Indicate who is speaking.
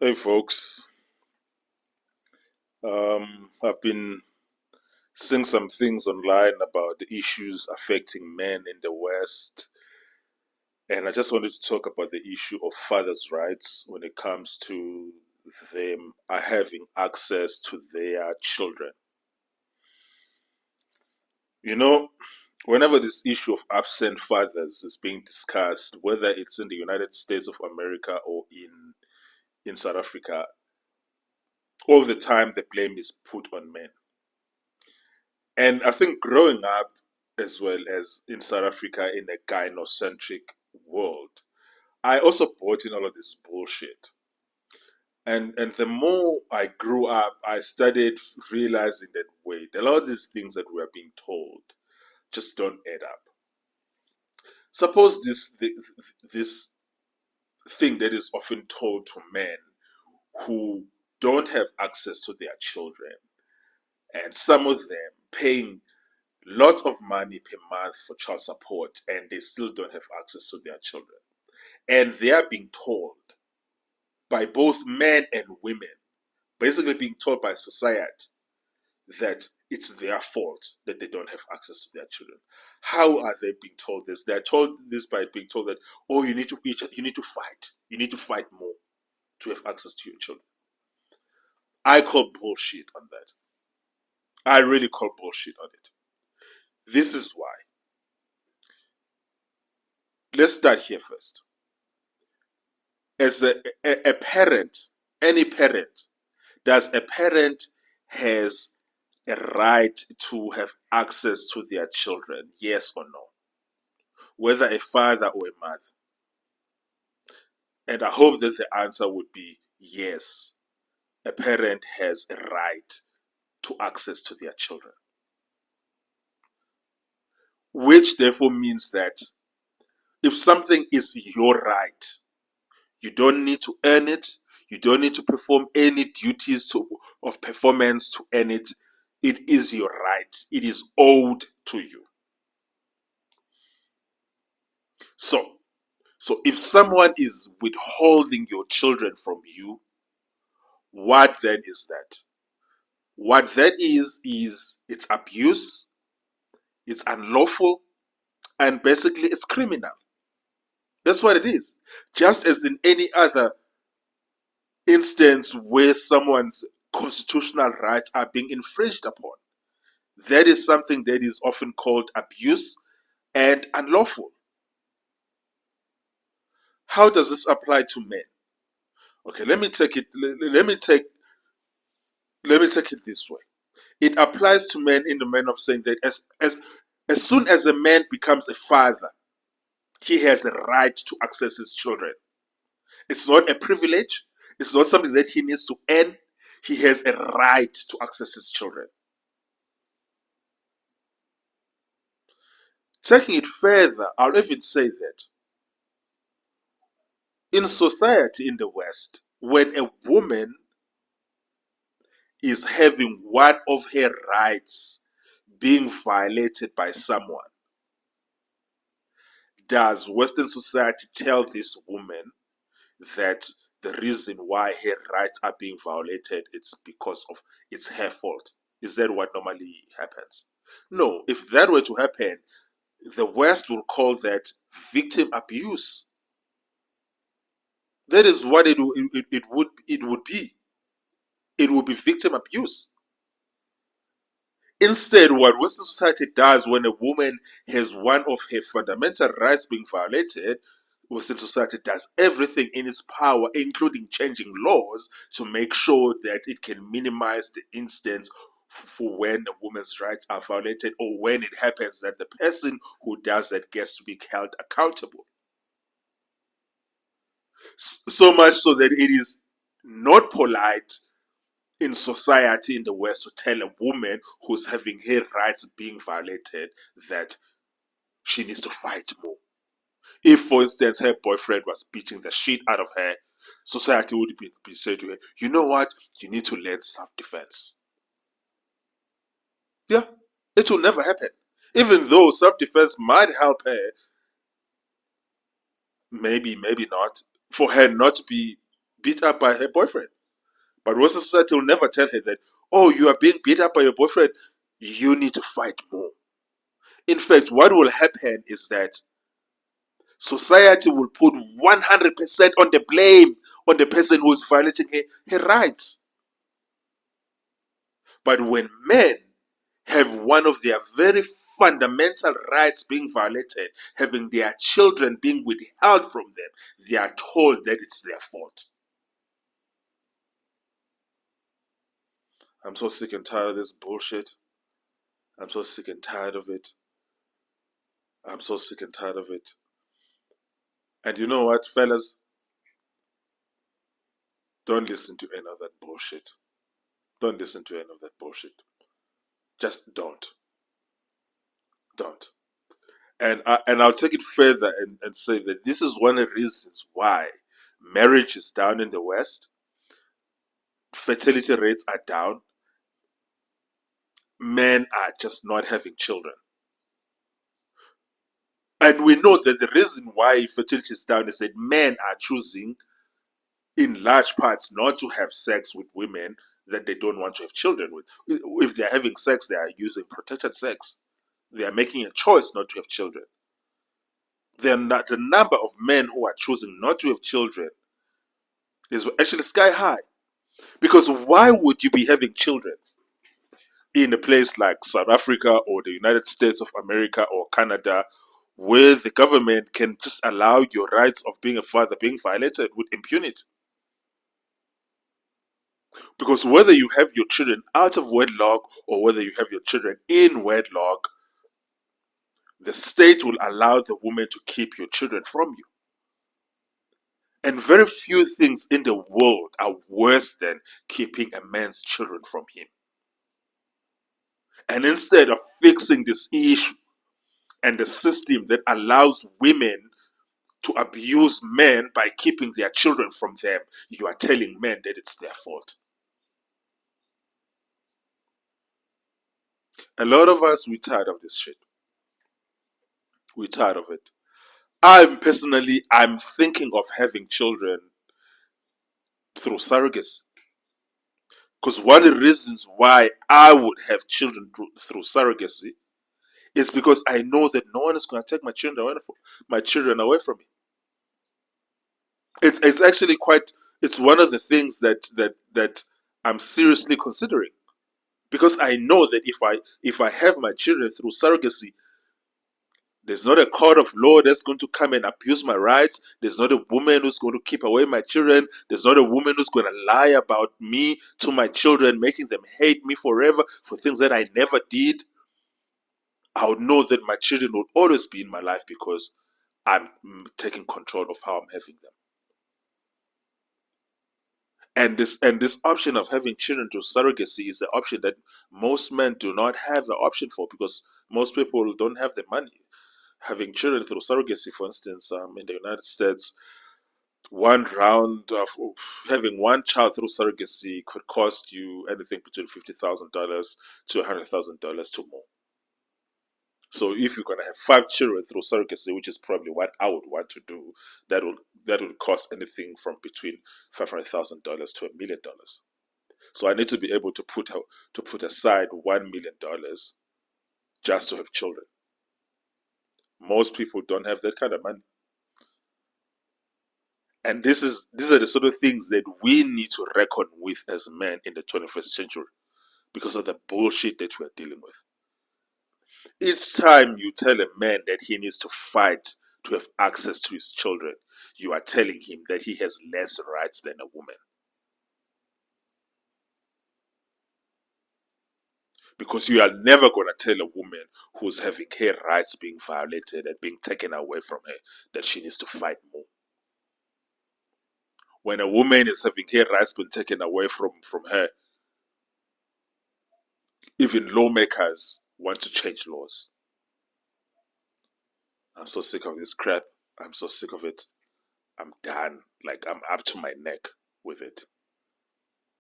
Speaker 1: Hey folks, I've been seeing some things online about the issues affecting men in the West, and I just wanted to talk about the issue of fathers' rights when it comes to them having access to their children. You know, whenever this issue of absent fathers is being discussed, whether it's in the United States of America or in South Africa, all the time the blame is put on men. And I think growing up, as well as in South Africa, in a gynocentric world, I also bought in all of this bullshit. And the more I grew up, I started realizing that wait, a lot of these things that we are being told just don't add up. Suppose this thing that is often told to men who don't have access to their children, and some of them paying lots of money per month for child support, and they still don't have access to their children. And they are being told by both men and women, basically being told by society that it's their fault that they don't have access to their children. How are they being told this? They're told this by being told that, oh, you need to fight. You need to fight more to have access to your children. I call bullshit on that. I really call bullshit on it. This is why. Let's start here first. As a parent, any parent, does a parent has a right to have access to their children? Yes or no? Whether a father or a mother. And I hope that the answer would be yes. A parent has a right to access to their children. Which therefore means that if something is your right, you don't need to earn it. You don't need to perform any duties of performance to earn it. It is your right. It is owed to you. So if someone is withholding your children from you, what then is that? What that is it's abuse, it's unlawful, and basically it's criminal. That's what it is. Just as in any other instance where someone's constitutional rights are being infringed upon. That is something that is often called abuse and unlawful. How does this apply to men? Okay, let me take it. Let me take it this way. It applies to men in the manner of saying that as soon as a man becomes a father, he has a right to access his children. It's not a privilege. It's not something that he needs to earn. He has a right to access his children. Taking it further, I'll even say that in society in the West, when a woman is having one of her rights being violated by someone, does Western society tell this woman that the reason why her rights are being violated it's because of it's her fault? Is that what normally happens? No. If that were to happen, the West will call that victim abuse. That is what it would be. It would be victim abuse. Instead, what Western society does when a woman has one of her fundamental rights being violated, Western society does everything in its power, including changing laws, to make sure that it can minimize the instance for when a woman's rights are violated or when it happens that the person who does that gets to be held accountable. So much so that it is not polite in society in the West to tell a woman who's having her rights being violated that she needs to fight more. If, for instance, her boyfriend was beating the shit out of her, society would be saying to her, you know what? You need to learn self-defense. Yeah, it will never happen. Even though self-defense might help her, maybe not, for her not to be beat up by her boyfriend. But Western society will never tell her that, oh, you are being beat up by your boyfriend, you need to fight more. In fact, what will happen is that society will put 100% on the blame on the person who is violating her rights. But when men have one of their very fundamental rights being violated, having their children being withheld from them, they are told that it's their fault. I'm so sick and tired of this bullshit. I'm so sick and tired of it. I'm so sick and tired of it. And you know what, fellas? Don't listen to any of that bullshit. Don't listen to any of that bullshit. Just don't. Don't. And I'll take it further and say that this is one of the reasons why marriage is down in the West, fertility rates are down, men are just not having children. And we know that the reason why fertility is down is that men are choosing, in large parts, not to have sex with women that they don't want to have children with. If they're having sex, they are using protected sex. They are making a choice not to have children. Then the number of men who are choosing not to have children is actually sky high. Because why would you be having children in a place like South Africa or the United States of America or Canada, where the government can just allow your rights of being a father being violated with impunity? Because whether you have your children out of wedlock or whether you have your children in wedlock, the state will allow the woman to keep your children from you. And very few things in the world are worse than keeping a man's children from him. And instead of fixing this issue and the system that allows women to abuse men by keeping their children from them, you are telling men that it's their fault. A lot of us, we're tired of this shit. We're tired of it. I'm thinking of having children through surrogacy. Because one of the reasons why I would have children through surrogacy is because I know that no one is going to take my children away from me. It's actually quite. It's one of the things that I'm seriously considering, because I know that if I have my children through surrogacy, there's not a court of law that's going to come and abuse my rights. There's not a woman who's going to keep away my children. There's not a woman who's going to lie about me to my children, making them hate me forever for things that I never did. I would know that my children would always be in my life because I'm taking control of how I'm having them. And this option of having children through surrogacy is the option that most men do not have the option for, because most people don't have the money. Having children through surrogacy, for instance, in the United States, one round of having one child through surrogacy could cost you anything between $50,000 to $100,000 to more. So if you're gonna have 5 children through surrogacy, which is probably what I would want to do, that would cost anything from between $500,000 to $1 million. So I need to be able to put aside $1 million just to have children. Most people don't have that kind of money. And these are the sort of things that we need to reckon with as men in the 21st century because of the bullshit that we're dealing with. Each time you tell a man that he needs to fight to have access to his children, you are telling him that he has less rights than a woman. Because you are never going to tell a woman who's having her rights being violated and being taken away from her that she needs to fight more. When a woman is having her rights being taken away from her, even lawmakers want to change laws. I'm so sick of this crap. I'm so sick of it. I'm done. Like, I'm up to my neck with it.